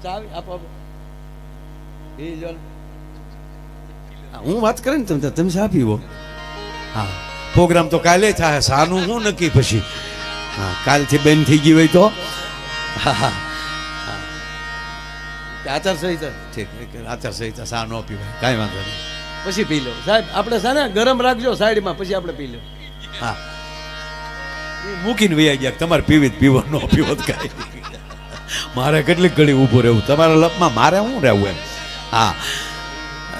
ચાવી આપો એ જો હું વાત કરે ને તમે ચા પીવો. હા પ્રોગ્રામ તો કાલે થાય, સાનું હું નક્કી પછી. હા કાલથી બેન થઈ ગઈ હોય તો હા હા આચારસંહિતા ઠીક, આચારસંહિતા સા ન પીવાય, કાંઈ વાંધો નહીં, પછી પી લો સાહેબ. આપણે સાને ગરમ રાખજો સાઈડમાં, પછી આપણે પી લો. હા મૂકીને વૈયા ગયા, તમારે પીવી જ પીવો, ન પીવો કાંઈ. મારે કેટલીક ઘડી ઊભું રહેવું તમારા લપમાં, મારે શું રહેવું એમ. હા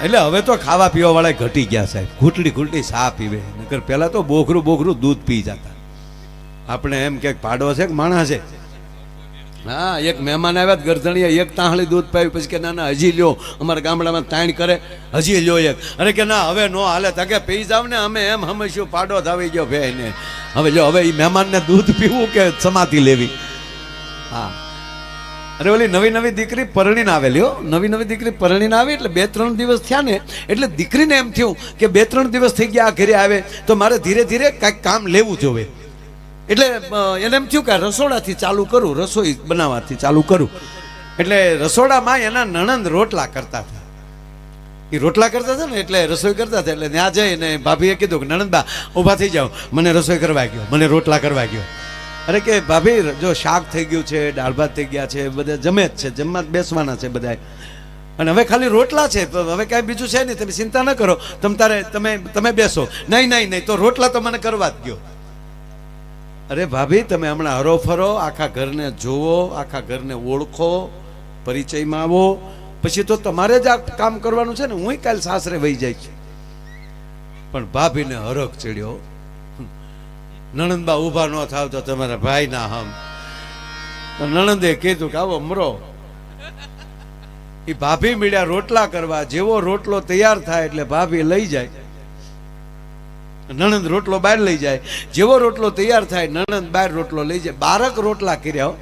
એટલે હવે તો ખાવા પીવા વાળા ઘટી ગયા સાહેબ, ઘૂંટડી ઘૂંટડી સા પીવે. નકર પહેલાં તો બોખરું દૂધ પી જતા. આપણે એમ ક્યાંક પાડો છે કે માણસ છે. હા એક મહેમાન આવ્યા ગરધણીયા, એક તાહળી દૂધ પાવી, પછી કે ના ના હજી લ્યો, અમારા ગામડામાં તાણ કરે, હજી લ્યો એક. અરે કે ના હવે નો હાલે, તકે પી જાવ ને, અમે એમ હમેશું પાડો થાવી ગયો ભાઈને. હવે લ્યો, હવે એ મહેમાનને દૂધ પીવું કે સમાધિ લેવી. હા અરે ઓલી નવી દીકરી પરણીને આવેલી હો, નવી દીકરી પરણીને આવી એટલે 2-3 દિવસ થયા ને, એટલે દીકરીને એમ થયું કે 2-3 દિવસ થઈ ગયા આ ઘરે આવે તો મારે ધીરે ધીરે કાંઈક કામ લેવું જોવે. એટલે એને એમ થયું કે રસોડાથી ચાલુ કરું, રસોઈ બનાવવાથી ચાલુ કરું. એટલે રસોડામાં એના નણંદ રોટલા કરતા હતા. એ રોટલા કરતા હતા ને એટલે રસોઈ કરતા હતા. એટલે ત્યાં જઈને ભાભીએ કીધું કે નણંદબા ઊભા થઈ જાઓ, મને રસોઈ કરવા ગયો, મને રોટલા કરવા ગયો. અરે કે ભાભી જો શાક થઈ ગયું છે, દાળ ભાત થઈ ગયા છે, બધા જમે જ છે, જમવા જ બેસવાના છે બધા, અને હવે ખાલી રોટલા છે, હવે કાંઈ બીજું છે નહીં, તમે ચિંતા ન કરો, તમે બેસો. નહીં તો રોટલા તો મને કરવા જ ગયો. અરે ભાભી તમે હમણાં હરોફરો, આખા ઘરને જુઓ, આખા ઘરને ઓળખો, પરિચયમાં આવો, પછી તો તમારે જ આ કામ કરવાનું છે ને. હું કાલ સાસરે વહી જાય છે. પણ ભાભીને હરખ ચડ્યો. નણંદબા ઊભા ન થાવ તો તમારા ભાઈ ના હમ. નણંદે કીધું કે આવો મરો. એ ભાભી મીડ્યા રોટલા કરવા. જેવો રોટલો તૈયાર થાય એટલે ભાભી લઈ જાય, નણંદ રોટલો બહાર લઈ જાય. જેવો રોટલો તૈયાર થાય નણંદ બહાર રોટલો લઈ જાય. 12 રોટલા કર્યા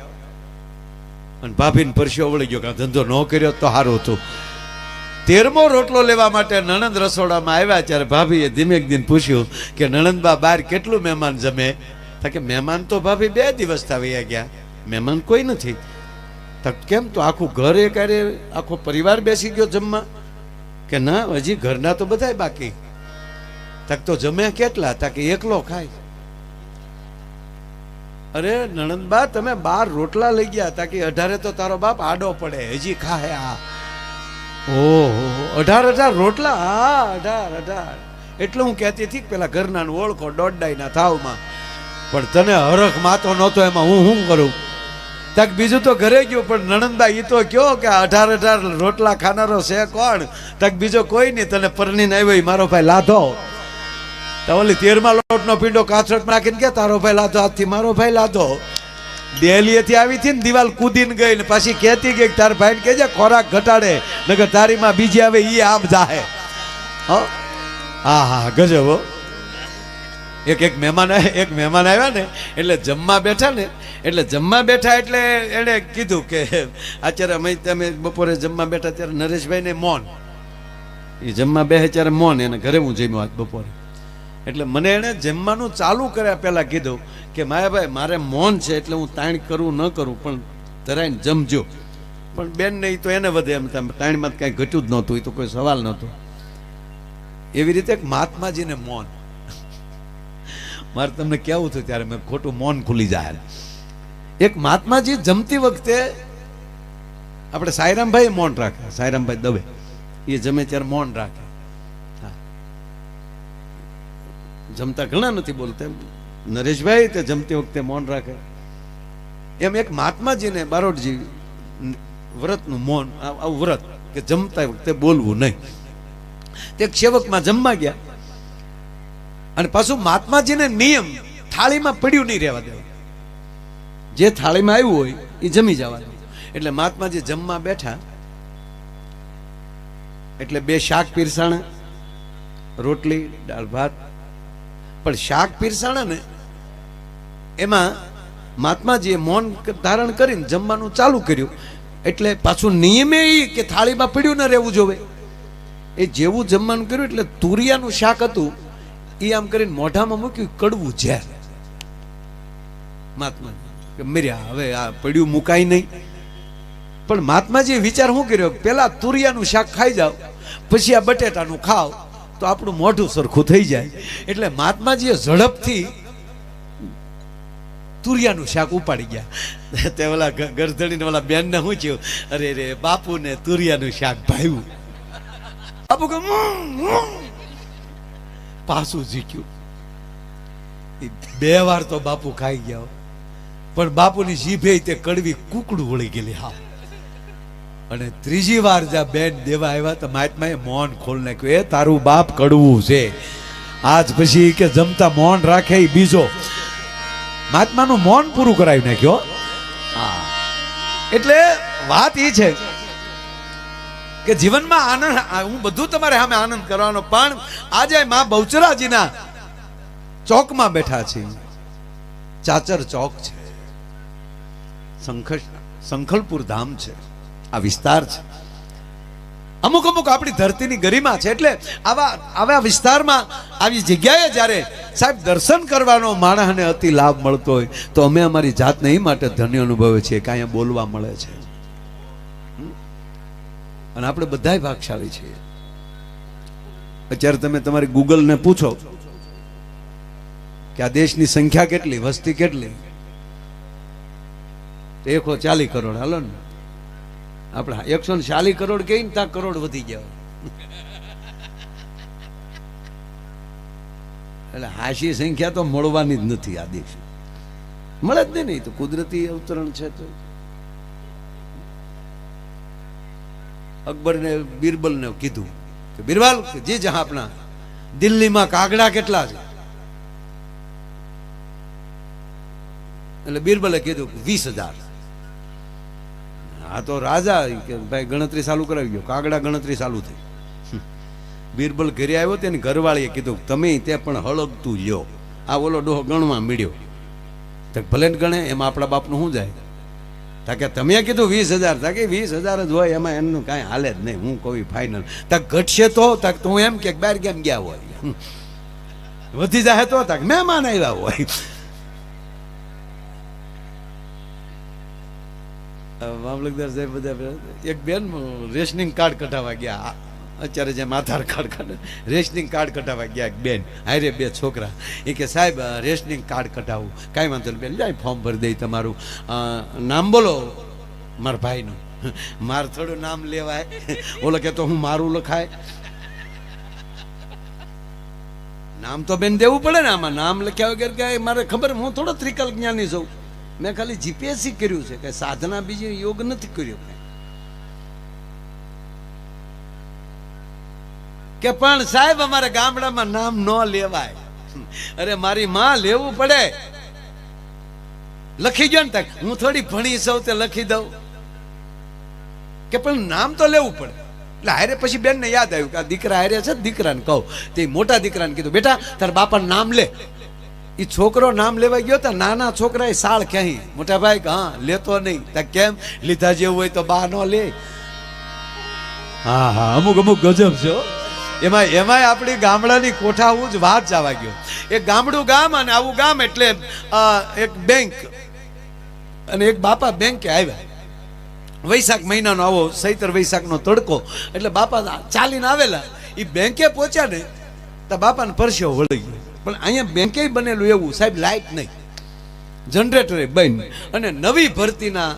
અને ભાભીને પરસ્યો વળી ગયો કે ધંધો ન કર્યો તો સારું હતું. 13મો રોટલો લેવા માટે નણંદ રસોડામાં આવ્યા ત્યારે ભાભીએ ધીમેક દિન પૂછ્યું કે નણંદબા બહાર કેટલું મહેમાન જમે? કે મહેમાન તો ભાભી 2 દિવસ થયા ગયા, મહેમાન કોઈ નથી. કેમ? તો આખું ઘર એકારે આખો પરિવાર બેસી ગયો જમવા? કે ના હજી ઘરના તો બધાય બાકી. તો જમે કેટલા? કે એકલો ખાય. અરે નણંદબા તમે 12 રોટલા લઈ ગયા કે 18 તો તારો બાપ આડો પડે, હજી ખાય. આ ઓહો 18 રોટલા? હા 18. એટલે હું કહેતી હતી પેલા ઘરના ઓળખો દોડાઈના થાવમાં, પણ તને હરખ માતો નહોતો એમાં હું શું કરું? બીજું તો ઘરે ગયું, પણ નણંદબા એ તો કયો કે 18 રોટલા ખાનારો છે કોણ? બીજો કોઈ નહીં, તને પરણીને આવ્યો મારો ભાઈ લાધો. તો ઓલી 13મા લોટનો પીંડો કાચરટ નાખીને કે તારો ભાઈ લાધો, આજથી મારો ભાઈ લાધો. દિલ્હીથી આવી હતી ને, દિવાલ કૂદીને ગઈ ને પાછી કહેતી ગઈ તાર ભાઈને કહેજે ખોરાક ઘટાડે, નકર તારીમાં બીજી આવે ઈ આમ જાહે. હા હા ગજબ. એક મહેમાન આવ્યા ને એટલે જમવા બેઠા ને, એટલે એણે કીધું કે અત્યારે તમે બપોરે જમવા બેઠા ત્યારે નરેશભાઈને મૌન, એ જમવા બેસે ત્યારે મૌન, એને ઘરે હું જમ્યો આજ બપોરે. એટલે મને એણે જમવાનું ચાલુ કર્યા પહેલાં કીધું કે માયાભાઈ મારે મૌન છે એટલે હું તાણ કરું ન કરું, પણ ધરાઈને જમજો. પણ બેન નહીં તો એને વધે એમ, તાણમાં કાંઈ ઘટ્યું જ નહોતું, એ તો કોઈ સવાલ નહોતો. એવી રીતે મહાત્માજીને મૌન. મારે તમને કહેવું હતું ત્યારે મેં ખોટું મૌન ખુલી જાય. એક મહાત્માજી જમતી વખતે આપણે સાયરામભાઈ મૌન રાખે, સાયરામભાઈ દવે એ જમે ત્યારે મૌન રાખે. જમતા ઘણા નથી બોલતા, નરેશભાઈ તે જમતી વખતે મૌન રાખે. એમ એક મહાત્માજીને બારોટજી વ્રતનું મૌન, આવું વ્રત કે જમતા વખતે બોલવું નહીં. તે સેવકમાં જમવા ગયા અને પાછું મહાત્માજીને નિયમ થાળીમાં પડ્યું નહીં રહેવા દેવું, જે થાળીમાં આવ્યું હોય એ જમી જવાનું. એટલે મહાત્માજી જમવા બેઠા એટલે 2 શાક પીરસાણા, રોટલી દાળ ભાત. પણ શાક પીરસાણા ને એમાં મહાત્માજીએ મૌન ધારણ કરીને જમવાનું ચાલુ કર્યું. એટલે પાછું નિયમે એ કે થાળીમાં પડ્યું ન રહેવું જોવે. એ જેવું જમવાનું કર્યું એટલે તુરિયાનું શાક હતું, એ આમ કરીને મોઢામાં મૂક્યું, કડવું ઝેર. મહાત્માજી કે મર્યા, હવે આ પડ્યું મુકાય નહીં. પણ મહાત્માજીએ વિચાર શું કર્યો, પેલા તુરિયાનું શાક ખાઈ જાવ, પછી આ બટેટાનું ખાવ તો આપણું મોઢું સરખું થઈ જાય. એટલે મહાત્માજીએ ઝડપથી તુરિયાનું શાક ઉપાડી ગયા. તે ઓલા ગરધડીને ઓલા બેનને શું થયું, અરે રે બાપુને તુરિયાનું શાક ભાવ્યું. બાપુ કે પાછું જીક્યું. 2 વાર તો બાપુ ખાઈ ગયા, પણ બાપુની જીભે તે કડવી કુકડું વળી ગયેલી. હા, અને 3જી વાર જ્યાં બેન દેવા આવ્યા તો મહાત્માએ મૌન ખોલ નાખ્યું. એ તારું બાપ કડવું છે, આજ પછી કે જમતા મૌન રાખે એ બીજો. મહાત્માનું મૌન પૂરું કરાવી નાખ્યો. હા, એટલે વાત એ છે કે જીવનમાં આનંદ, હું બધું તમારે સામે આનંદ કરવાનો, પણ આજે માં બહુચરાજીના ચોકમાં બેઠા છે. ચાચર ચોક છે, સંખલપુર ધામ છે, આ વિસ્તાર છે. અમુક આપણી ધરતીની ગરિમા છે. એટલે આવા વિસ્તારમાં, આવી જગ્યાએ જ્યારે સાહેબ દર્શન કરવાનો માણસને અતિ લાભ મળતો હોય તો અમે અમારી જાતને એ માટે ધન્ય અનુભવે છીએ કે અહીંયા બોલવા મળે છે. અને આપણે બધાય ભાગશાળી છીએ. અત્યારે તમે તમારી ગૂગલને પૂછો કે આ દેશની સંખ્યા કેટલી, વસ્તી કેટલી, 140 કરોડ. હાલો ને, આપણે 140 કરોડ કહીને ત્યાં કરોડ વધી ગયા. એટલે હાશી સંખ્યા તો મળવાની જ નથી. આ દેશ મળે જ નહીં. તો કુદરતી અવતરણ છે. તો અકબર ને બિરબલ ને કીધું કે બિરબલ જી જહાં આપણા દિલ્હીમાં કાગડા કેટલા છે? એટલે બિરબલે કીધું 20,000. આ તો રાજા કે ભાઈ ગણતરી ચાલુ કરાવી ગયો, કાગડા ગણતરી ચાલુ થઈ. બિરબલ ઘરે આવ્યો તેની ઘરવાળીએ કીધું તમે તે પણ હળગતું લ્યો. આ ઓલો ડોહો ગણવા મીડ્યો. તો ભલે ને ગણે, એમાં આપણા બાપનું શું જાય? તાકે તમે કીધું 20,000, તાકે 20,000 જ હોય, એમાં એમનું કાંઈ હાલે જ નહીં. હું કહું ફાઇનલ. તાક ઘટશે તો તાક તું એમ કે બહાર કેમ ગયા હોય, વધી જાય તો તાક મહેમાન આવ્યા હોય. મામલતદાર સાહેબ બધા એક બેન રેશનિંગ કાર્ડ કઢાવવા ગયા. અત્યારે જેમ આધાર કાર્ડ કાઢે, રેશનિંગ કાર્ડ કઢાવવા ગયા. એક બેન હારે 2 છોકરા. એ કે સાહેબ રેશનિંગ કાર્ડ કઢાવું. કાંઈ વાંધો નહીં બેન, જાય ફોર્મ ભરી દઈ. તમારું નામ બોલો મારા ભાઈનું. મારે થોડું નામ લેવાય. ઓલો કે તો હું મારું લખાય. નામ તો બેન દેવું પડે ને. આમાં નામ લખ્યા વગર કે મારે ખબર, હું થોડો ત્રિકલ જ્ઞાની છું. મેં ખાલી જીપીએસસી કર્યું છે, કે સાધના બીજી યોગ નથી કર્યો. કે પણ સાહેબ અમારે ગામડામાં નામ ન લેવાય. અરે મારી માં લેવું પડે. લખી ગયો ને તક હું થોડી ભણી સૌ તે લખી દઉં. કે પણ નામ તો લેવું પડે. એટલે હારે પછી બેન ને યાદ આવ્યું કે આ દીકરા હારે છે. દીકરાને કહું, તે મોટા દીકરાને કીધું બેટા તારા બાપાનું નામ લે. એ છોકરો નામ લેવા ગયો તો નાના છોકરાએ સાળ ક્યાંય. મોટા ભાઈ હા લેતો નહીં. કેમ? લીધા જેવું હોય તો બા ન લે. હા હા, અમુક ગજબ છે. એમાંય આપણી ગામડાની કોઠાવું જ વાત જવા ગયો. એક ગામડું ગામ અને આવું ગામ. એટલે એક બેંક અને એક બાપા બેંકે આવ્યા. વૈશાખ મહિનાનો આવો સૈતર વૈશાખનો તડકો. એટલે બાપા ચાલીને આવેલા. એ બેંકે પહોંચ્યા ને તો બાપાને પરસ્યો વળી ગયો. પણ અહીંયા બેંકે બનેલું એવું સાહેબ, લાઇટ નહીં, જનરેટરે બંધ. અને નવી ભરતીના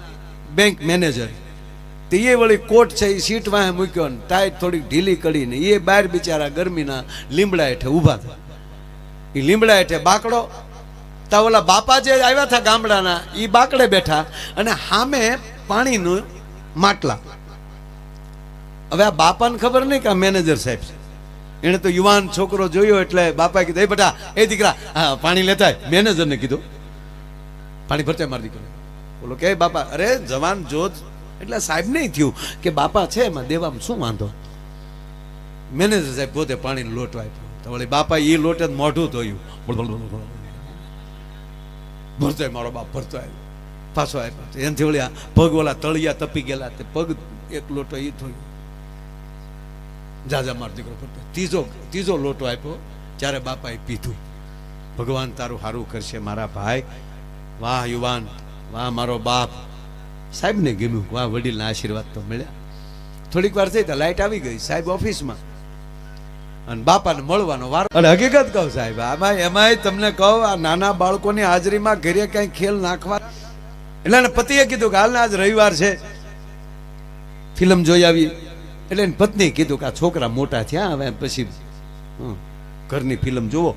બેંક મેનેજર તે વળી કોટ છે એ સીટ વાહે મૂક્યો ને ટાઈટ થોડીક ઢીલી કરીને એ બહાર બિચારા ગરમીના લીમડા હેઠે ઊભા હતા. એ લીમડા હેઠે બાકડો. તા ઓલા બાપા જે આવ્યા હતા ગામડાના એ બાકડે બેઠા અને સામે પાણીનું માટલા. હવે આ બાપાને ખબર નહીં કે આ મેનેજર સાહેબ છે. એને તો યુવાન છોકરો જોયો એટલે બાપાએ કીધું એ બેટા એ દીકરા હા પાણી લેતા. મેનેજરને કીધું પાણી ભરતા મારી દીકરો. બોલો કે બાપા અરે જવાન જોત. એટલે સાહેબ નહીં થયું કે બાપા છે એમાં દેવામાં શું વાંધો. મેનેજર સાહેબ પોતે પાણી લોટ આપ્યો. તો વળી બાપા એ લોટ જ મોઢું ધોયું. ભરતો મારો બાપ ભરતો આવ્યો, પાછો આપ્યો. એનાથી વળી પગ ઓલા તળિયા તપી ગયેલા. તે પગ એક લોટો એ થયો. જાજા મારો દીકરો ભરતો. ત્રીજો લોટો આપ્યો. ત્યારે બાપાએ પીધું. ભગવાન તારું સારું કરશે મારા ભાઈ. વાહ યુવાન, વાહ મારો બાપ. સાહેબને ગમ્યું, વાહ વડીલના આશીર્વાદ તો મળ્યા. થોડીક વાર થઈ તો લાઈટ આવી ગઈ, સાહેબ ઓફિસમાં, અને બાપાને મળવાનો વાર. અને હકીકત કહું સાહેબ, આમાં એમાંય તમને કહું, આ નાના બાળકોની હાજરીમાં ઘરે કઈ ખેલ નાખવા, એટલે એને પતિએ કીધું કે હાલને આજ રવિવાર છે, ફિલ્મ જોઈ આવી. એટલે એની પત્નીએ કીધું કે આ છોકરા મોટા થયા, હવે પછી ઘરની ફિલ્મ જુઓ.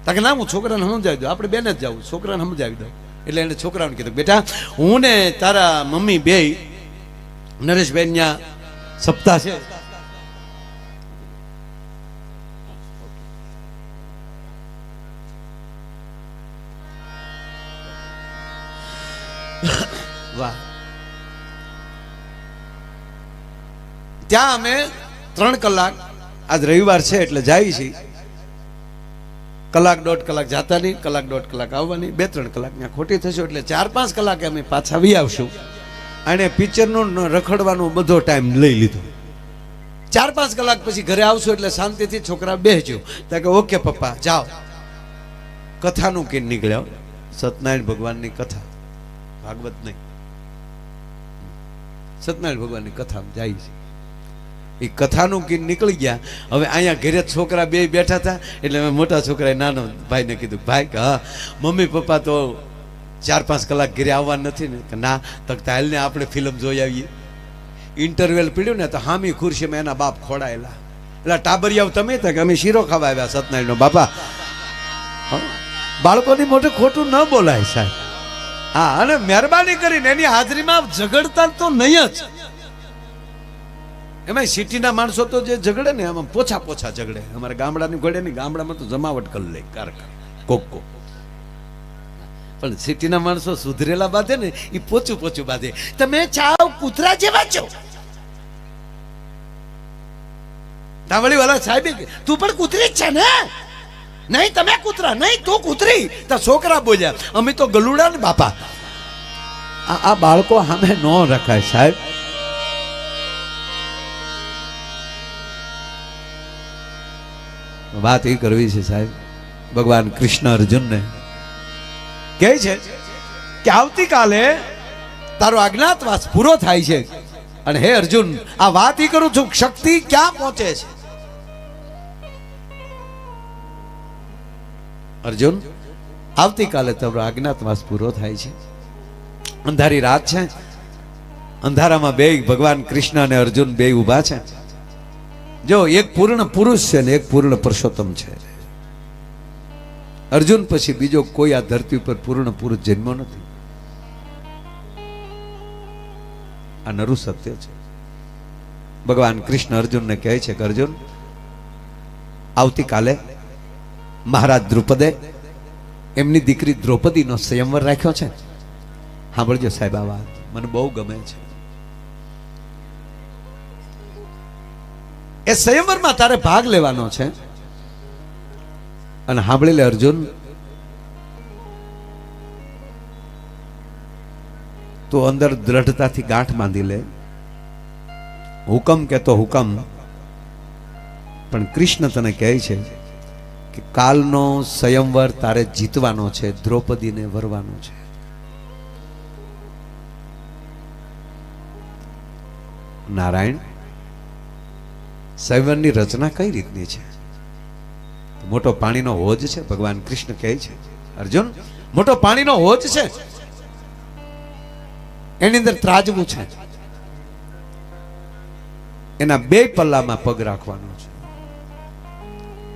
તાકે ના, હું છોકરાને સમજાવી દઉં, આપણે બેન જ જાવું, છોકરાને સમજાવી દઉં. એટલે એને છોકરાને કીધું, બેટા હું ને તારા મમ્મી બે નરેશભાઈ ત્યાં સપ્તાહ છે, વાહ, ત્યાં અમે 3 કલાક, આજ રવિવાર છે એટલે જાય છે, કલાક 1.5 કલાક જાતા નહીં, કલાક 1.5 કલાક આવવાની, 2-3 કલાક ત્યાં ખોટી થશે, એટલે 4-5 કલાકે અમે પાછા વી આવશું. અને પિક્ચરનું રખડવાનો બધો ટાઈમ લઈ લીધો. 4-5 કલાક પછી ઘરે આવશું એટલે શાંતિથી છોકરા બેસજો. તો કે ઓકે પપ્પા જાઓ. કથાનું કે નીકળ્યો, સત્યનારાયણ ભગવાનની કથા, ભાગવત નહીં, સત્યનારાયણ ભગવાનની કથા જાય છે. એ કથાનું કી નીકળી ગયા. હવે અહીંયા ઘરે છોકરા બે બેઠા હતા, એટલે મેં મોટા છોકરાએ નાનો ભાઈને કીધું, ભાઈ કે હા મમ્મી પપ્પા તો 4-5 કલાક ઘરે આવવા નથી ને? કે ના. તો હાલને આપણે ફિલ્મ જોઈ આવીએ. ઇન્ટરવેલ પીડ્યું ને તો હામી ખુરશીમાં એના બાપ ખોડાયેલા, એટલે ટાબરિયાઓ તમે કે અમે શીરો ખાવા આવ્યા સત્યનારાયણનો. બાપા બાળકોની મોટે ખોટું ન બોલાય સાહેબ. હા, અને મહેરબાની કરીને એની હાજરીમાં ઝઘડતા તો નહીં જ. એમાં સિટીના માણસો તો જે ઝઘડે ને એમાં પોછા ઝઘડે. અમારે ગામડાની ઘડે નહીં, ગામડામાં તો જમાવટ કરી લે કારકા કોકો. પણ સિટીના માણસો સુધરેલા બાંધે ને એ પોચું બાંધે. તમે ચાવ કૂતરા જેવા છો. ધાવળી વાળા સાહેબ, તું પણ કૂતરી જ છે ને? નહીં તમે કૂતરા, નહીં તું કૂતરી. તો છોકરા બોલ્યા, અમે તો ગલુડા ને બાપા. આ બાળકો સામે ન રખાય સાહેબ. વાત એ કરવી છે સાહેબ. ભગવાન કૃષ્ણ અર્જુનને કહે છે કે આવતીકાલે તારો અજ્ઞાતવાસ પૂરો થાય છે, અને હે અર્જુન આ વાત એ કરું છું, શક્તિ ક્યાં પહોંચે છે? અર્જુન આવતીકાલે તારો અજ્ઞાતવાસ પૂરો થાય છે, અંધારી રાત છે, અંધારામાં બે ભગવાન કૃષ્ણ અને અર્જુન બે ઊભા છે. જો એક પૂર્ણ પુરુષ છે ને એક પૂર્ણ પુરુષોત્તમ છે. અર્જુન પછી બીજો કોઈ આ ધરતી ઉપર પૂર્ણ પુરુષ જન્મ્યો નથી. આ નરું સત્ય છે. ભગવાન કૃષ્ણ અર્જુનને કહે છે કે અર્જુન આવતીકાલે મહારાજ દ્રુપદે એમની દીકરી દ્રૌપદીનો સ્વયંવર રાખ્યો છે. સાંભળજો સાહેબ, આ વાત મને બહુ ગમે છે. એ સ્વયંવરમાં તારે ભાગ લેવાનો છે. અને સાંભળી લે અર્જુન, તું અંદર દ્રઢતાથી ગાંઠ બાંધી લે. હુકમ કહેતો હુકમ, પણ કૃષ્ણ તને કહે છે કે કાલનો સ્વયંવર તારે જીતવાનો છે, દ્રૌપદીને વરવાનો છે. નારાયણ, સ્વયંવરની રચના કઈ રીતની છે? મોટો પાણીનો હોજ છે. ભગવાન કૃષ્ણ કહે છે અર્જુન મોટો પાણીનો હોજ છે, એની અંદર ત્રાજવું છે, એના 2 પલ્લામાં પગ રાખવાનો છે.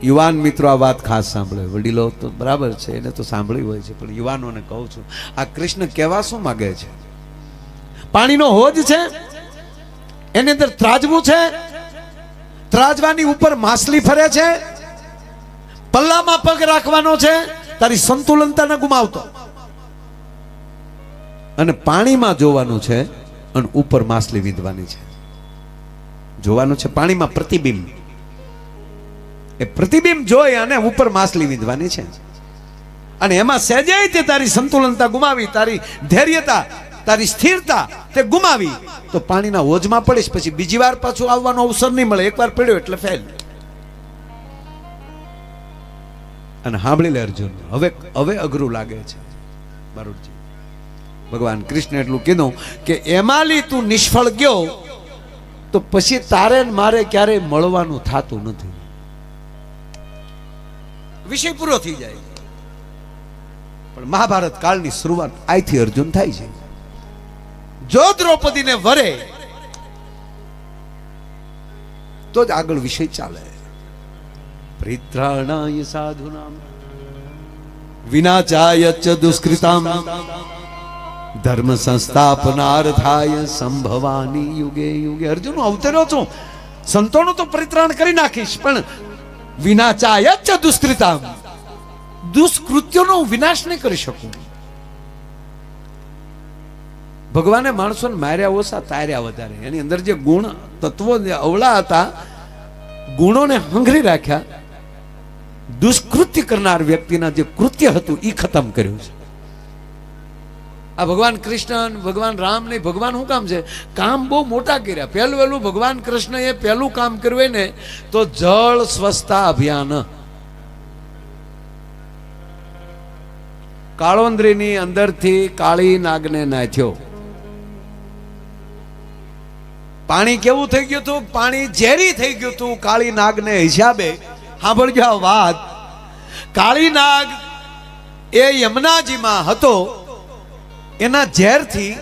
યુવાન મિત્રો આ વાત ખાસ સાંભળે. વડીલો તો બરાબર છે, એને તો સાંભળી હોય છે, પણ યુવાનોને કહું છું આ કૃષ્ણ કહેવા શું માંગે છે? પાણીનો હોજ છે, એની અંદર ત્રાજવું છે, ત્રાજવાની ઉપર માછલી ફરે છે, પલ્લામાં પગ રાખવાનો છે, તારી સંતુલનતા ન ગુમાવતો, અને પાણીમાં જોવાનું છે, અને ઉપર માછલી વીંધવાની છે. જોવાનું છે પાણીમાં પ્રતિબિંબ, એ પ્રતિબિંબ જોઈ અને ઉપર માછલી વીંધવાની છે. અને એમાં સહેજે તે તારી સંતુલનતા ગુમાવી, તારી ધૈર્યતા, તારી સ્થિરતા તે ગુમાવી તો પાણીના હોજમાં પડીશ, પછી બીજી વાર પાછું આવવાનો અવસર નહીં મળે. એકવાર પડ્યો એટલે ફેલ. અને સાંભળી લે અર્જુન, હવે અઘરું લાગે છે બારુડજી. ભગવાન કૃષ્ણ એટલું કીધું કે એમાલી તું નિષ્ફળ ગયો તો પછી તારે ને મારે ક્યારેય મળવાનું થતું નથી. વિષય પૂરો થઈ જાય. પણ મહાભારત કાળની શરૂઆત આથી અર્જુન થાય છે. જો દ્રૌપદીને વરે તો જ આગળ વિષય ચાલે. પરિત્રાણાય સાધુનામ વિનાચાય ચ દુષ્કૃતામ ધર્મ સંસ્થાપનાર્થાય સંભવાની યુગે યુગે. અર્જુન અવતર્યો છું, સંતોનું તો પરિત્રાણ કરી નાખીશ, પણ વિનાચાય ચ દુષ્કૃતામ, દુષ્કૃત્યોનો વિનાશ નહીં કરી શકું. ભગવાને માણસોને માર્યા ઓછા, તાર્યા વધારે. એની અંદર જે ગુણ તત્વો અવળા હતા, ગુણોને હંગરી રાખ્યા. દુષ્કૃત્ય કરનાર વ્યક્તિના જે કૃત્ય હતું એ ખતમ કર્યું છે. આ ભગવાન કૃષ્ણ, ભગવાન રામ ને ભગવાન શું કામ છે? કામ બહુ મોટા કર્યા. પહેલું ભગવાન કૃષ્ણ એ પહેલું કામ કર્યું હોય ને તો જળ સ્વચ્છતા અભિયાન. કાળોંદરીની અંદરથી કાળી નાગને નાથ્યો. પાણી કેવું થઈ ગયું હતું? પાણી ઝેરી થઈ ગયું હતું કાળી નાગને હિસાબે. સાંભળજો આ વાત. કાળી નાગ એ યમુનાજીમાં હતો, એના ઝેરથી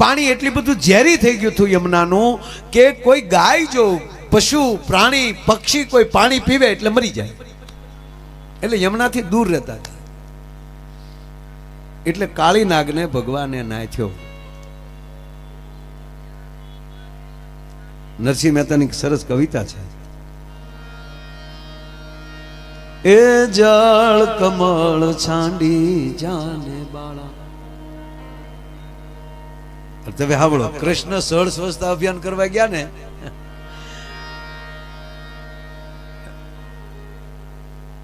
પાણી એટલી બધું ઝેરી થઈ ગયું હતું યમુનાનું કે કોઈ ગાય જો પશુ પ્રાણી પક્ષી કોઈ પાણી પીવે એટલે મરી જાય. એટલે યમુનાથી દૂર રહેતા હતા. એટલે કાળી નાગને ભગવાને નાથ્યો. નરસિંહ મહેતાની સરસ કવિતા છે. એ જળ કમળ છાંડી જાને બાળા. તમે સાંભળો, કૃષ્ણ સળ સ્વચ્છતા અભિયાન કરવા ગયા ને,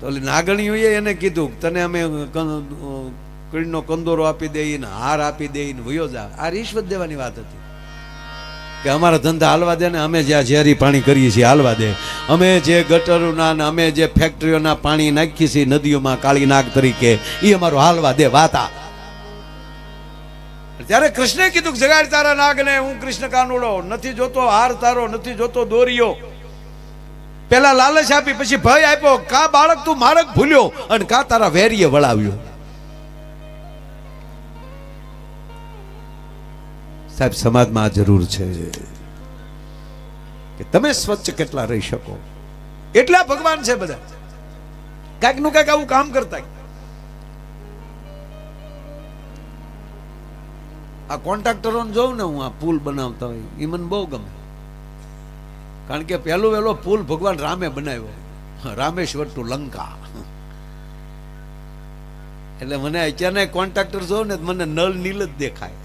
તો નાગણીઓએ એને કીધું તને અમે કીડીનો કંદોરો આપી દઈને, હાર આપી દઈને વયો જા. આ રિશ્વત દેવાની વાત હતી કે અમારા ધંધા હાલવા દે ને, અમે જ્યાં ઝેરી પાણી કરીએ છીએ હાલવા દે. અમે જે ગટરોના ને અમે જે ફેક્ટરીઓના પાણી નાખીએ છીએ નદીઓમાં કાળી નાગ તરીકે, એ અમારો હાલવા દે. વાતા ત્યારે કૃષ્ણે કીધું કે જગાડ તારા નાગને, હું કૃષ્ણ કાનુડો, નથી જોતો હાર તારો, નથી જોતો દોરીઓ. પેલા લાલચ આપી, પછી ભય આપ્યો. કા બાળક તું માર્ગ ભૂલ્યો અને કા તારા વેરીએ વળાવ્યો. સાહેબ, સમાજમાં આ જરૂર છે કે તમે સ્વચ્છ કેટલા રહી શકો. એટલા ભગવાન છે બધા, કાંઈક નું કાંઈક આવું કામ કરતા. આ કોન્ટ્રાક્ટરોને જોઉં ને હું, આ પુલ બનાવતા હોય એ મને બહુ ગમે. કારણ કે પહેલો પુલ ભગવાન રામે બનાવ્યો, રામેશ્વર ટુ લંકા. એટલે મને અત્યારના કોન્ટ્રાક્ટર જોઉં ને મને નળ નીલ જ દેખાય.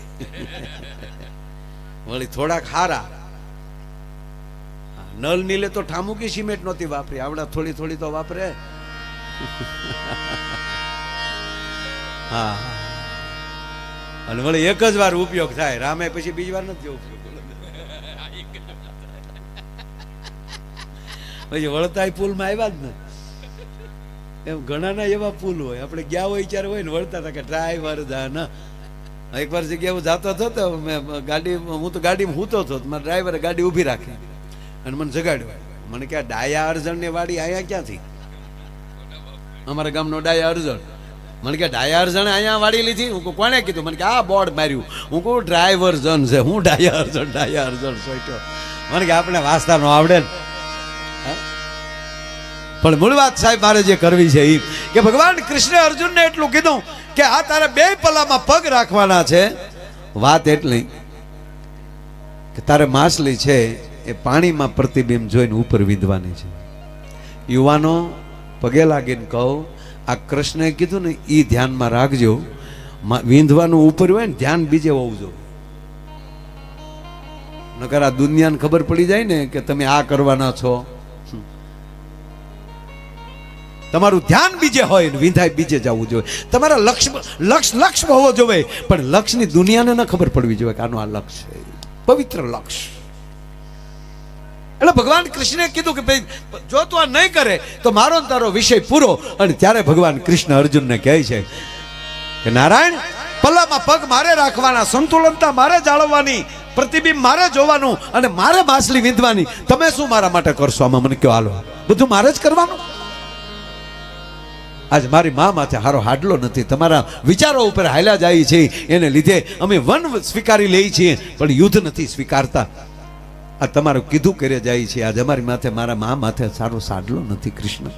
વળી થોડાક હારા. નળ નીલે તો ઠામુકી સિમેન્ટ નહોતી વાપરી, આવડા થોડી થોડી તો વાપરે. હા, અને વળી એક જ વાર ઉપયોગ થાય. રામે પછી બીજી વાર નથી ઉપયોગ. પછી વળતા પુલમાં આવ્યા જ ને. એમ ઘણાના એવા પુલ હોય, આપણે ગયા હોય ત્યારે હોય ને વળતા હતા કે ડ્રાઈવર જાના. એકવાર જગ્યા હું જતો હતો, મેં ગાડી, હું તો ગાડીમાં હૂતો હતો, મારા ડ્રાઈવરે ગાડી ઊભી રાખી અને મને જગાડ્યો. મને કે ડાયા અરજણની વાડી અહીંયા ક્યાંથી? અમારા ગામનો ડાયા અરજણ. મને કે ડાયા અરજણે અહીંયા વાડી લીધી? હું કોણે કીધું? મને કે આ બોર્ડ માર્યું. હું કહું ડ્રાઈવર જન છે, હું ડાયા અરજણ સોચ્યો. મને કે આપણે વાંચતા ન આવડે ને. પણ મૂળ વાત સાહેબ મારે જે કરવી છે એ કે ભગવાન કૃષ્ણે અર્જુનને એટલું કીધું કે આ તારે બે પલ્લામાં પગ રાખવાના છે. વાત એટલી કે તારે માછલી છે એ પાણીમાં પ્રતિબિંબ જોઈને ઉપર વિંધવાની છે. યુવાનો પગે લાગીને કહો, આ કૃષ્ણએ કીધું ને એ ધ્યાનમાં રાખજો. વિંધવાનું ઉપર હોય ને ધ્યાન બીજે હોવું જોઈએ. નકર આ દુનિયાને ખબર પડી જાય ને કે તમે આ કરવાના છો, તમારું ધ્યાન બીજે હોય ને વિંધાય બીજે જવું જોઈએ. તમારા લક્ષ્ય હોવો જોઈએ, પણ લક્ષ્યની દુનિયાને ન ખબર પડવી જોઈએ કે આનું આ લક્ષ્ય છે, પવિત્ર લક્ષ્ય. એટલે ભગવાન કૃષ્ણે કીધું કે ભાઈ જો તું આ નહીં કરે તો મારો તારો વિષય પૂરો. અને ત્યારે ભગવાન કૃષ્ણ અર્જુનને કહે છે કે નારાયણ, પલ્લામાં પગ મારે રાખવાના, સંતુલનતા મારે જાળવવાની, પ્રતિબિંબ મારે જોવાનું અને મારે માછલી વીંધવાની. તમે શું મારા માટે કરશો? આમાં મને કયો હાલો, બધું મારે જ કરવાનું. આજ મારી મા માથે હારો હાડલો નથી, તમારા વિચારો ઉપર હાલ્યા જાય છે, એને લીધે અમે વન સ્વીકારી લઈએ છીએ પણ યુદ્ધ નથી સ્વીકારતા. આ તમારું કીધું કરે જાય છે. આજ અમારી માથે, મારા મા માથે સારો સાડલો નથી. કૃષ્ણ,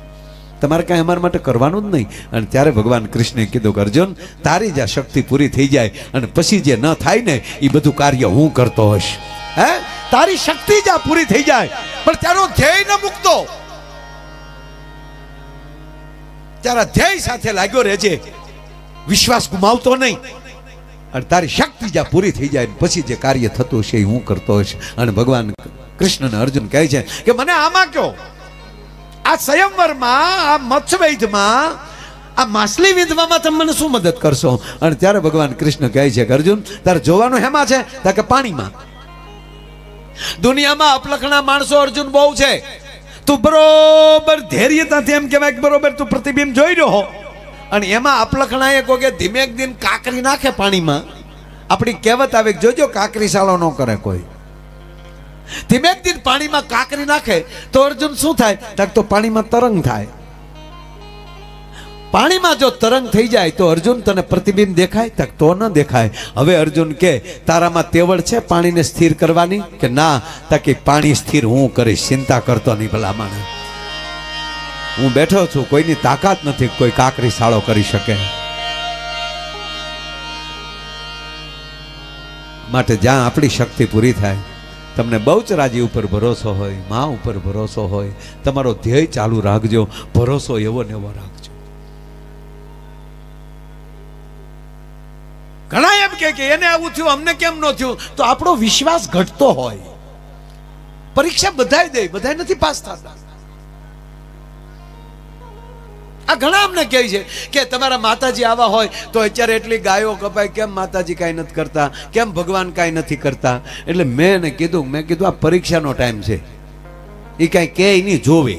તમારે કાંઈ અમારા માટે કરવાનું જ નહીં. અને ત્યારે ભગવાન કૃષ્ણે કીધું કે અર્જુન, તારી જ આ શક્તિ પૂરી થઈ જાય અને પછી જે ન થાય ને એ બધું કાર્ય હું કરતો હોઈશ. હે, તારી શક્તિ જ આ પૂરી થઈ જાય પણ તારો ધ્યેય ન મૂકતો, તારા ધ્યેય સાથે લાગ્યો રહેજે, વિશ્વાસ ગુમાવતો નહીં. અને તારી શક્તિ જ્યાં પૂરી થઈ જાય પછી જે કાર્ય થતું હશે એ હું કરતો હશે. અને ભગવાન કૃષ્ણ ને અર્જુન કહે છે કે મને આમાં કયો, આ સ્વયંવરમાં, આ મત્સ્યવૈધમાં, આ માછલી વિંધવામાં તમે મને શું મદદ કરશો? અને ત્યારે ભગવાન કૃષ્ણ કહે છે કે અર્જુન, તારે જોવાનું હેમાં છે? કે પાણીમાં. દુનિયામાં અપલખણા માણસો અર્જુન બહુ છે. તું બરોબર ધૈર્યતાથી એમ કહેવાય કે બરોબર તું પ્રતિબિંબ જોઈ રહ્યો, અને એમાં અપલખણા એ કોઈ ધીમેક દિન કાકરી નાખે પાણીમાં. આપણી કહેવત આવે કે જોજો કાકરી સાળો ન કરે કોઈ. ધીમેક દિન પાણીમાં કાકરી નાખે તો અર્જુન શું થાય? તો પાણીમાં તરંગ થાય. પાણીમાં જો તરંગ થઈ જાય તો અર્જુન તને પ્રતિબિંબ દેખાય? તો ન દેખાય. હવે અર્જુન કે તારામાં તેવડ છે પાણીને સ્થિર કરવાની? કે ના. કે પાણી સ્થિર હું કરીશ, ચિંતા કરતો નહીં ભલા માણસ. હું બેઠો છું, કોઈની તાકાત નથી કોઈ કાકરી સાળો કરી શકે. માટે જ્યાં આપણી શક્તિ પૂરી થાય, તમને બહુચરાજી ઉપર ભરોસો હોય, મા ઉપર ભરોસો હોય, તમારો ધ્યેય ચાલુ રાખજો, ભરોસો એવો ને એવો રાખજો. ઘણા એમ કે એને આવું થયું, અમને કેમ ન થયું? તો આપણો વિશ્વાસ ઘટતો હોય. પરીક્ષા બધાય દે, બધાય નથી પાસ થતા. આ ઘણા અમને કહે છે કે તમારા માતાજી આવા હોય તો અત્યારે એટલી ગાયો કપાય, કેમ માતાજી કાંઈ નથી કરતા, કેમ ભગવાન કાંઈ નથી કરતા? એટલે મેં કીધું આ પરીક્ષાનો ટાઈમ છે, એ કાંઈ કહે નહીં, જોવે.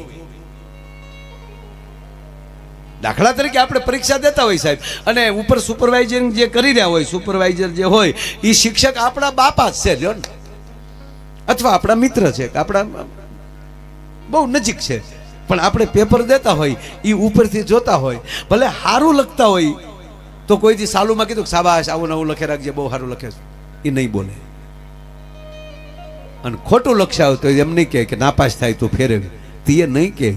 દાખલા તરીકે આપણે પરીક્ષા દેતા હોય સાહેબ, અને ઉપર સુપરવાઇઝર જે કરી રહ્યા હોય, સુપરવાઇઝર જે હોય એ શિક્ષક આપણા બાપા જ છે, અથવા આપણા મિત્ર છે, આપણા બહુ નજીક છે. પણ આપણે પેપર દેતા હોય એ ઉપરથી જોતા હોય, ભલે સારું લખતા હોય તો કોઈથી સાલુમાં કીધું કે શાબાશ આવું નવું લખે રાખજે, બહુ સારું લખે છે, એ નહીં બોલે. અને ખોટું લક્ષાવ તો એમ નહીં કે નાપાસ થાય તો ફેરવે, તે નહીં કે,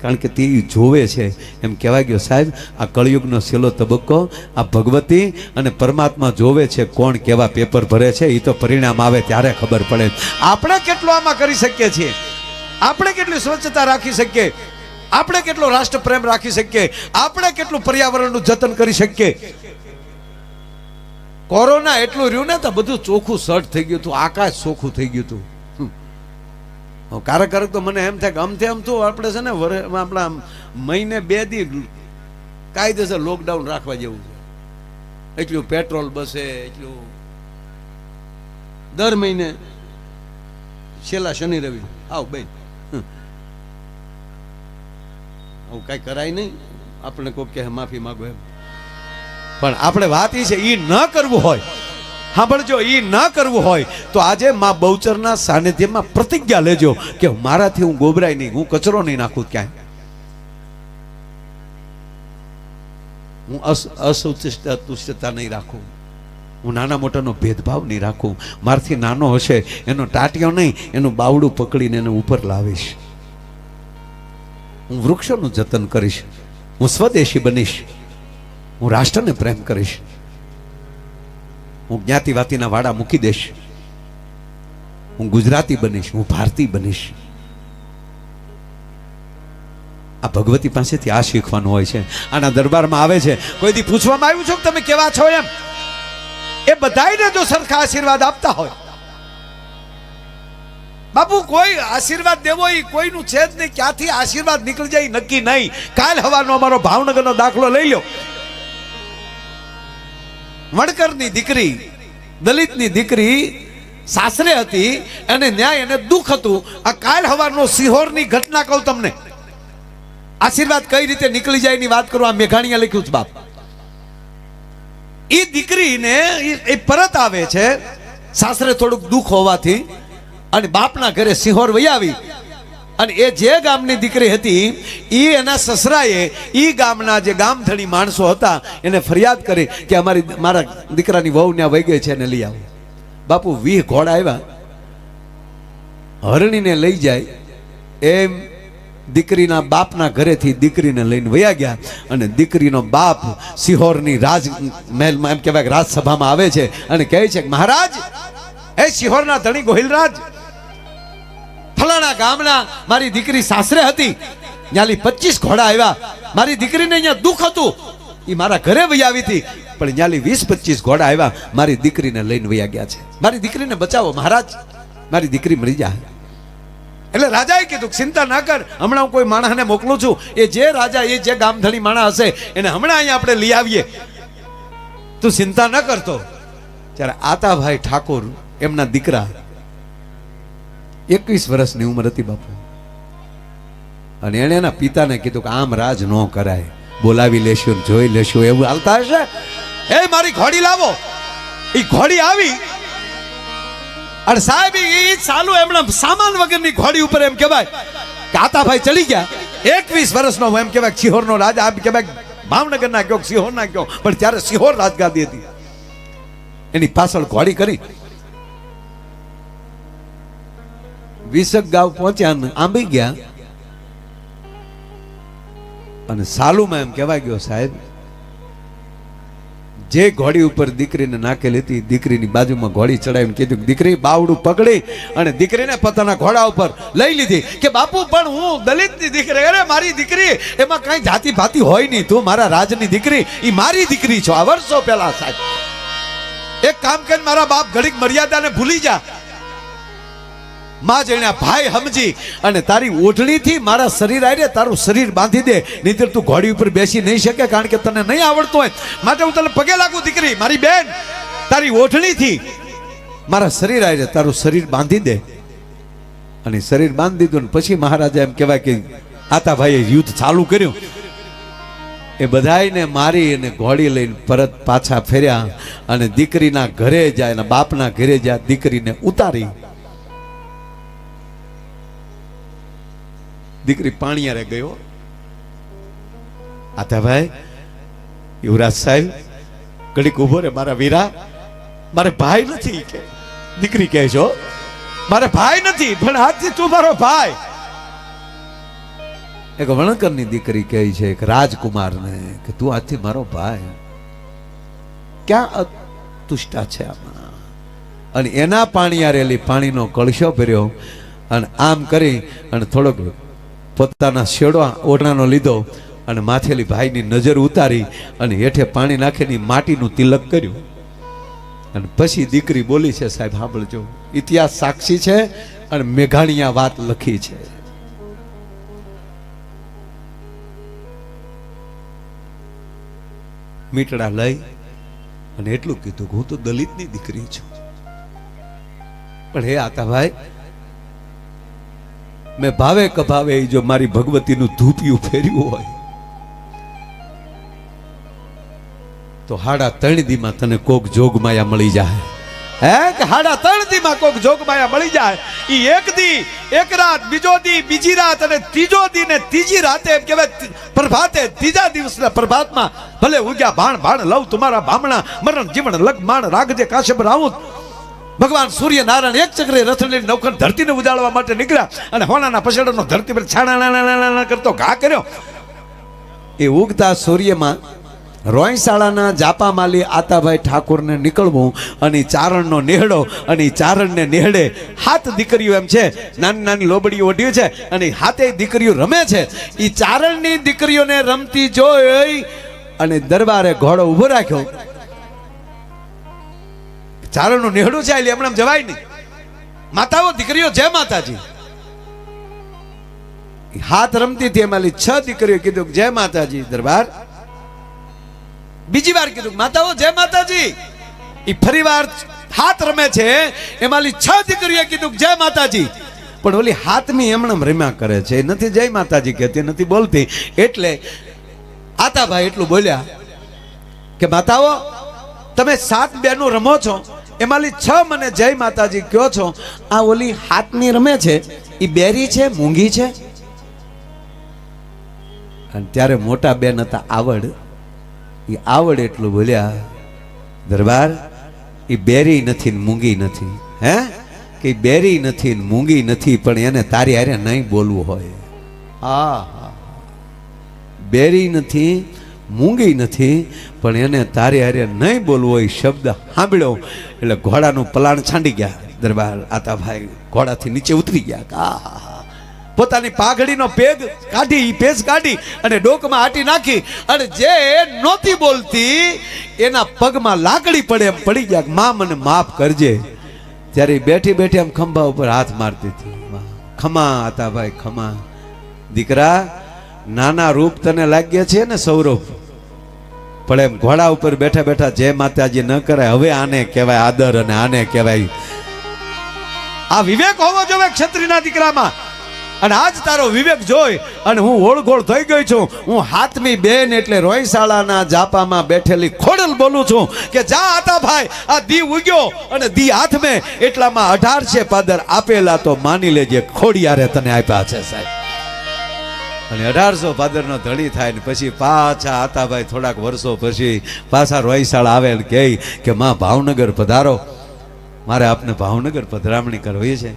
કારણ કે તે જોવે છે. એમ કહેવાય ગયો સાહેબ, આ કળયુગનો છેલ્લો તબક્કો, આ ભગવતી અને પરમાત્મા જોવે છે કોણ કેવા પેપર ભરે છે. એ તો પરિણામ આવે ત્યારે ખબર પડે. આપણે કેટલું આમાં કરી શકીએ છીએ, આપણે કેટલી સ્વચ્છતા રાખી શકીએ, આપણે કેટલો રાષ્ટ્ર પ્રેમ રાખી શકીએ, આપણે કેટલું પર્યાવરણનું જતન કરી શકીએ. કોરોના એટલું રહ્યું ને તો બધું ચોખ્ખું સટ થઈ ગયું હતું, આકાશ ચોખ્ખું થઈ ગયું હતું. કારક તો મને એમ થાય કે આમથી આમ તો આપણે છે ને આપણા મહિને 2 દી કાયદેસર લોકડાઉન રાખવા જેવું છે. એટલું પેટ્રોલ બસે, એટલું દર મહિને છેલ્લા શનિ રવિ આવ બેન, આવું કાંઈ કરાય નહીં. આપણે કોઈ કે માફી માગો એમ, પણ આપણે વાત એ છે, એ ન કરવું હોય, સાંભળજો, એ ન કરવું હોય તો આજે માં બહુચરના સાનિધ્યમાં પ્રતિજ્ઞા લેજો કે મારાથી હું ગોબરાય નહીં, હું કચરો નહીં નાખું ક્યાંય, હું અસંતુષ્ટતા નહીં રાખું, હું નાના મોટાનો ભેદભાવ નહીં રાખું. મારથી નાનો હશે એનો ટાટિયો નહીં, એનું બાવડું પકડીને એને ઉપર લાવીશ. હું વૃક્ષોનું જતન કરીશ, હું સ્વદેશી બનીશ, હું રાષ્ટ્રને પ્રેમ કરીશ, હું જ્ઞાતિવાતીના વાડા મૂકી દઈશ, હું ગુજરાતી બનીશ, હું ભારતીય બનીશ. આ ભગવતી પાસેથી આ શીખવાનું હોય છે. આના દરબારમાં આવે છે, કોઈ દી પૂછવામાં આવ્યું છે કે તમે કેવા છો એમ? એ બધાયને જો સરખા આશીર્વાદ આપતા હોય, બાપુ કોઈ આશીર્વાદ દેવો એ કોઈનું છે જ નહીં, ક્યાંથી આશીર્વાદ નીકળી જાય નક્કી નહીં. કાલ હવાનો અમારો ભાવનગરનો દાખલો લઈ લો. વણકરની દીકરી, દલિતની દીકરી સાસરે હતી અને ન્યાય એને દુઃખ હતું. આ કાલ હવાનો સિહોરની ઘટના કહું તમને, આશીર્વાદ કઈ રીતે નીકળી જાય એની વાત કરું. આ મેઘાણીએ લખ્યું છે બાપ. એ દીકરીને એ પરત આવે છે, સાસરે થોડુંક દુઃખ હોવાથી, અને બાપના ઘરે સિંહોર વહી આવી. અને એ જે ગામની દીકરી હતી એ એના સસરાએ એ ગામના જે ગામધણી માણસો હતા એને ફરિયાદ કરી કે મારા દીકરાની વહુ ત્યાં વહી ગઈ છે, એને લઈ આવો. બાપુ 20 ઘોડા આવ્યા, હરણીને લઈ જાય એમ દીકરીના બાપના ઘરેથી દીકરીને લઈને વયા ગયા. અને દીકરીનો બાપ સિહોરની રાજ મહેલમાં, એમ કહેવાય રાજસભામાં આવે છે અને કહે છે કે મહારાજ, એ સિહોરના ધણી ગોહિલરાજ, ફલાણા ગામના મારી દીકરી સાસરે હતી, ત્યાંથી 25 ઘોડા આવ્યા, મારી દીકરીને અહીંયા દુઃખ હતું, એ મારા ઘરે વહી આવી હતી, પણ ત્યાંથી 20-25 ઘોડા આવ્યા, મારી દીકરીને લઈને વયા ગયા છે, મારી દીકરીને બચાવો મહારાજ, મારી દીકરી મરી જાય. એટલે રાજાએ કીધું ચિંતા ના કર, હમણાં હું કોઈ માણસને મોકલું છું, એ જે રાજા એ જે ગામધણી માણસ હશે એને હમણાં અહીંયા આપણે લઈ આવીએ, તું ચિંતા ન કરતો. ત્યારે આતાભાઈ ઠાકોર એમના દીકરા, 21 વર્ષની ઉંમર હતી બાપુ, અને એણે એના પિતાને કીધું કે આમ રાજ ન કરાય, બોલાવી લેશું જોઈ લેશું એવું હાલતા હશે, એ મારી ઘોડી લાવો. એ ઘોડી આવી અને સાહેબ એ ચાલુ એમના સામાન વગરની ઘોડી ઉપર એમ કહેવાય કે આતાભાઈ ચડી ગયા. 21 વર્ષનો એમ કહેવાય સિહોરનો રાજા, એમ કહેવાય ભાવનગરના કયો સિહોરના કયો, પણ ત્યારે સિહોર રાજગાદી હતી. એની પાછળ ઘોડી કરી 20 ગાવ પહોંચ્યા, આંબી ગયા, અને સાલુમાં એમ કહેવાય ગયો સાહેબ, જે ઘોડી ઉપર દીકરીને નાખેલી હતી, દીકરીની બાજુમાં ઘોડી ચડાવીને કીધું દીકરી બાવડું પકડી અને દીકરીને પોતાના ઘોડા ઉપર લઈ લીધી કે બાપુ પણ હું દલિતની દીકરી, અરે મારી દીકરી એમાં કઈ જાતિ ભાતિ હોય નહીં, તું મારા રાજની દીકરી, એ મારી દીકરી છો. આ વર્ષો પહેલા સાહેબ એક કામ કરીને મારા બાપ ઘડીક મર્યાદાને ભૂલી જા, માં જણ્યા ભાઈ સમજી અને તારી ઓઢણીથી મારા શરીર આરે તારું શરીર બાંધી દે, નહીંતર તું ઘોડી ઉપર બેસી નહીં શકે, કારણ કે તને નહીં આવડતું હોય, માટે હું તને પગે લાગુ દીકરી, મારી બેન, તારી ઓઢણીથી મારા શરીર આરે તારું શરીર બાંધી દે. અને શરીર બાંધી દીધું ને પછી મહારાજા એમ કહેવાય કે આતાભાઈએ યુદ્ધ ચાલુ કર્યું. એ બધાને મારી અને ઘોડી લઈને પરત પાછા ફેર્યા અને દીકરીના ઘરે જાય, એના બાપના ઘરે જાય, દીકરીને ઉતારી. દીકરી પાણીયારે ગયો. આતાભાઈ, યુવરાજ સાહેબ ઘડીક ઉભો રે મારા વીરા, મારે ભાઈ નથી કે દીકરી કહે છો, મારે ભાઈ નથી, પણ આજથી તું મારો ભાઈ. એક વણકરની દીકરી કહે છે એક રાજકુમારને કે તું આજથી મારો ભાઈ. ક્યાં અતુષ્ટા છે આમાં. અને એના પાણીયારે પાણીનો કળશો ભર્યો અને આમ કરી અને થોડોક પોતાના શેડો ઓઢણાનો લીધો અને માથેલી ભાઈની નજર ઉતારી અને હેઠે પાણી નાખીને માટીનું તિલક કર્યું. અને પછી દીકરી બોલી છે સાહેબ સાંભળજો, ઇતિહાસ સાક્ષી છે અને મેઘાણીયા વાત લખી છે. મીટડા લઈ અને એટલું કીધું કે હું તો દલિતની દીકરી છું, પણ હે આતાભાઈ, મેં ભાવે કભાવે જો મારી ભગવતીનું ધૂપિયું ફેર્યું હોય તો 3.5 દીમાં તને કોક જોગમાયા મળી જાય. હે કે 3.5 દીમાં કોક જોગમાયા મળી જાય. ઈ એક દી, એક રાત, બીજો દી, બીજી રાત અને ત્રીજો દી ને ત્રીજી રાતે એમ કહેવાય પ્રભાતે, ત્રીજા દિવસના પ્રભાતમાં ભલે ઉગ્યા ભાણ ભાણ લવ તમારા ભામણા, મરણ જીવન લગમાણ રાખજે કાશ્યપ રાઉત. ભગવાન સૂર્ય નારાયણ એક ચક્રે રથને નવખંડ ધરતીને ઉજાડવા માટે નીકળ્યા અને હોનાના પછેડાનો ધરતી પર છાણા કરતો ઘા કર્યો. એ ઉગતા સૂર્યમાં રોયશાળાના જાપામાલી આતાભાઈ ઠાકોરને નીકળવું અને ચારણનો નેહડો, અને ચારણને નેહડે 7 દીકરીઓ એમ છે, નાની નાની લોબડીઓ ઓઢી છે અને 7 દીકરીઓ રમે છે. એ ચારણની દીકરીઓને રમતી જોઈ અને દરબારે ઘોડો ઉભો રાખ્યો. ચારણનું નેહડું છે એટલે એમણે જવાય નહીં. માતાઓ દીકરીઓ જય માતાજી. 7 રમતી હતી, એમાંથી 6 દીકરીઓ કીધું જય માતાજી દરબાર. બીજી વાર કીધું માતાઓ જય માતાજી. એ ફરી વાર 7 રમે છે, એમાંથી 6 દીકરીઓ કીધું જય માતાજી. પણ ઓલી 7મી એમણે રમ્યા કરે છે, નથી જય માતાજી કહેતી, નથી બોલતી. એટલે આતાભાઈ એટલું બોલ્યા કે માતાઓ તમે 7 બહેનો રમો છો, એમાંની 6 મને જય માતાજી કહો છો, આ ઓલી હાથની રમે છે એ બેરી છે, મૂંગી છે? અને ત્યારે મોટા બેન હતા આવડ, એ આવડ એટલું બોલ્યા, દરબાર એ બેરી નથી ને મૂંગી નથી. હે કે બેરી નથી ને મૂંગી નથી, પણ એને તારી હારે નહીં બોલવું હોય. હા, બેરી નથી, મૂંગી નથી, પણ એને તારી હારે નહીં બોલવું હોય. શબ્દ સાંભળ્યો એટલે ઘોડાનું પલાણ છાંડી ગયા. દરબાર આતાભાઈ ઘોડાથી નીચે ઉતરી ગયા. પોતાની પાઘડીનો પેગ કાઢી, પેજ કાઢી અને ડોકમાં આટી નાખી, અને જે નહોતી બોલતી એના પગમાં લાકડી પડે એમ પડી ગયા. માં મને માફ કરજે. ત્યારે બેઠી બેઠી એમ ખંભા ઉપર હાથ મારતી હતી. ખમા આતાભાઈ ખમા. દીકરા, નાના રૂપ તને લાગ્યા છે ને સૌરભ, પણ એમ ઘોડા ઉપર બેઠા બેઠા જય માતાજી ન કરાય. હવે આને કહેવાય આદર અને આને કહેવાય આ વિવેક હોવો જોઈએ ક્ષત્રિયના દીકરામાં. અને આજ તારો વિવેક જોઈ અને હું ઓળઘોળ થઈ ગઈ છું. હું હાથમી બેન એટલે રોયશાળાના જાપામાં બેઠેલી ખોડલ બોલું છું કે જા આતાભાઈ, આ દી ઉગ્યો અને દી હાથમે એટલામાં 1800 પાદર આપેલા તો માની લેજે ખોડિયારે તને આપ્યા છે સાહેબ. અને 1800 પાદરનો ધણી થાય ને પછી પાછા આતાભાઈ થોડાક વર્ષો પછી પાછા રોયશાળા આવે ને કહે કે માં ભાવનગર પધારો, મારે આપને ભાવનગર પધરામણી કરવી છે.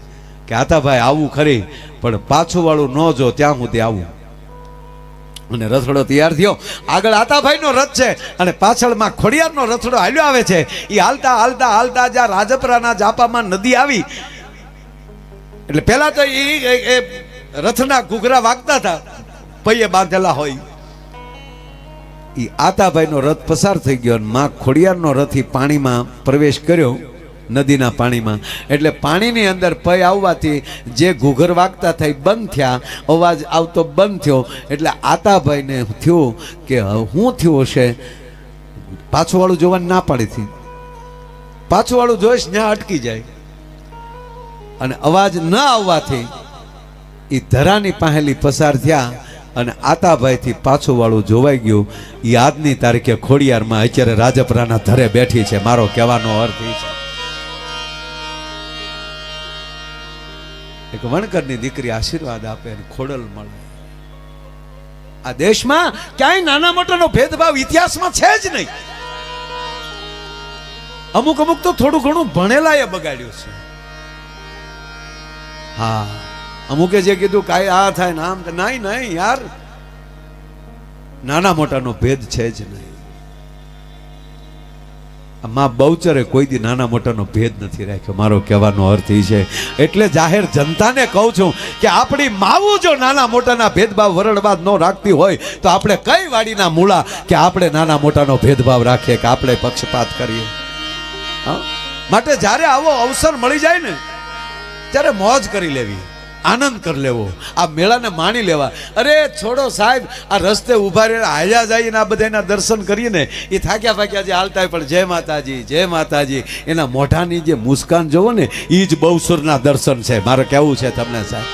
કે આતાભાઈ આવું ખરી, પણ પાછું વાળું ન જો ત્યાં સુધી આવું. અને રથડો તૈયાર થયો. આગળ આતાભાઈનો રથ છે અને પાછળમાં ખોડિયારનો રથડો હાલ્યો આવે છે. એ હાલતા હાલતા હાલતા જ્યાં રાજપરાના જાપામાં નદી આવી એટલે પેલા તો એ રથના ઘૂઘરા વાગતા હતા, પૈયે બાંધેલા હોય. એ આતાભાઈનો રથ પસાર થઈ ગયો અને માં ખોડિયારનો રથ પાણીમાં પ્રવેશ કર્યો, નદીના પાણીમાં. એટલે પાણીની અંદર પૈ આવવાથી જે ઘૂઘર વાગતા થઈ બંધ થયા, અવાજ આવતો બંધ થયો. એટલે આતાભાઈને થયું કે શું થયું હશે. પાછું વાળું જોવાની ના પાડી હતી. પાછું વાળું જોઈશ ત્યાં અટકી જાય. અને અવાજ ન આવવાથી એ ધરાની પહેલી પસાર થયા અને આતાભાઈથી પાછું વાળું જોવાઈ ગયું. એ આજની તારીખે ખોડિયારમાં અત્યારે રાજપરાના ધરે બેઠી છે. મારો કહેવાનો અર્થ એ છે, એક વણકરની દીકરી આશીર્વાદ આપે અને ખોડલ મળે. આ દેશમાં ક્યાંય નાના મોટાનો ભેદભાવ ઇતિહાસમાં છે જ નહીં. અમુક અમુક તો થોડું ઘણું ભણેલા એ બગાડ્યું છે. હા, અમુકે જે કીધું કાંઈ આ થાય ને આમ, નહીં નહીં યાર, નાના મોટાનો ભેદ છે જ નહીં. માં બહુચરે કોઈ દી નાના મોટાનો ભેદ નથી રાખ્યો. મારો કહેવાનો અર્થ એ છે. એટલે જાહેર જનતાને કહું છું કે આપણી માવું જો નાના મોટાના ભેદભાવ વરણવાદ ન રાખતી હોય તો આપણે કઈ વાડીના મૂળા કે આપણે નાના મોટાનો ભેદભાવ રાખીએ કે આપણે પક્ષપાત કરીએ. માટે જ્યારે આવો અવસર મળી જાય ને ત્યારે મોજ કરી લેવી, આનંદ કરી લેવો, આ મેળાને માણી લેવા. અરે છોડો સાહેબ, આ રસ્તે ઉભા રહીને હાલ્યા જઈને આ બધાના દર્શન કરીએ ને, એ થાક્યા ફાક્યા જે હાલતા હોય, પણ જય માતાજી જય માતાજી એના મોઢાની જે મુસ્કાન જોવો ને, એ જ બહુસુરના દર્શન છે. મારે કહેવું છે તમને સાહેબ.